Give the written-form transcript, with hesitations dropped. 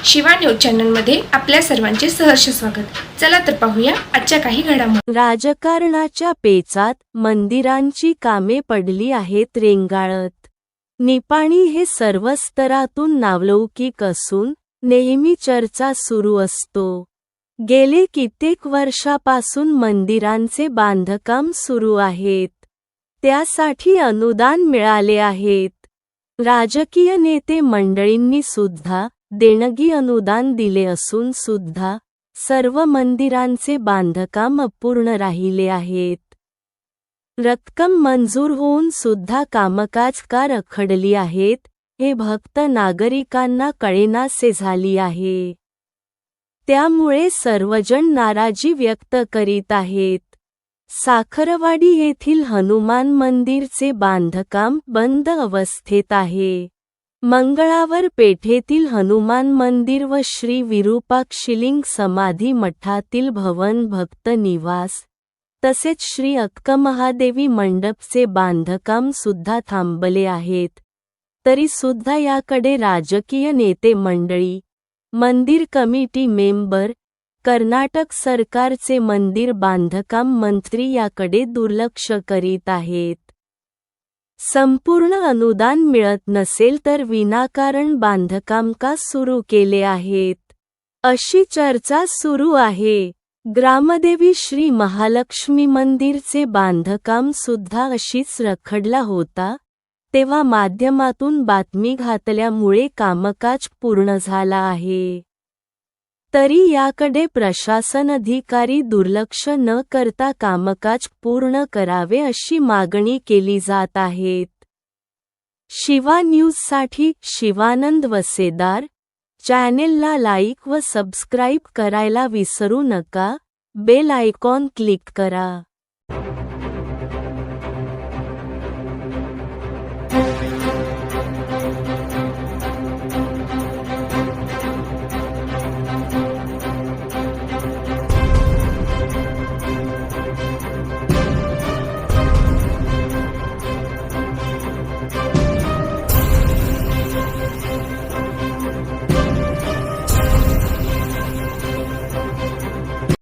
Shiva news चॅनलमध्ये आपल्या सर्वांचे सहर्ष स्वागत। चला तर पाहूया आजच्या काही घडामोडी। राजकारणाच्या पेचात मंदिरांची कामे पडली आहेत रेंगाळत। निपाणी हे सर्व स्तरातून नावलौकिक असून नेहमी चर्चा सुरू असतो। गेले कित्येक वर्षापासून मंदिरांचे बांधकाम सुरू आहेत, त्यासाठी अनुदान मिळाले आहेत। राजकीय नेते मंडळींनी सुद्धा देणगी अनुदान दिले असून सुद्धा सर्व मंदिरांचे बांधकाम अपूर्ण राहिले आहेत। रक्कम मंजूर होऊन सुद्धा कामकाज का रखडली आहेत, हे भक्त नागरिकांना कळेनासे झाली आहे। त्यामुळे सर्वजण नाराजी व्यक्त करीत आहेत। साखरवाडी येथील हनुमान मंदिरचे बांधकाम बंद अवस्थेत आहे। मंगळावर पेठेतील हनुमान मंदिर व श्री विरूपाक्षलिंग समाधी मठातील भवन भक्त निवास तसेच श्री अक्कमहादेवी मंडपचे बांधकाम सुद्धा थांबले आहेत। तरी सुद्धा याकडे राजकीय नेते मंडळी, मंदिर कमिटी मेंबर, कर्नाटक सरकारचे मंदिर बांधकाम मंत्री याकडे दुर्लक्ष करीत आहेत। संपूर्ण अनुदान मिळत नसेल तर विनाकारण बांधकाम का सुरू केले आहेत, अशी चर्चा सुरू आहे। ग्रामदेवी श्री महालक्ष्मी मंदिरचे बांधकाम सुद्धा अशीच रखडला होता, तेव्हा माध्यमातून बातमी घातल्यामुळे कामकाज पूर्ण झाला आहे। तरी याकडे प्रशासन अधिकारी दुर्लक्ष न करता कामकाज पूर्ण करावे अशी मागणी केली जात आहेत। शिवा न्यूजसाठी शिवानंद वसेदार। चॅनेलला लाईक व सबस्क्राईब करायला विसरू नका, बेल आयकॉन क्लिक करा।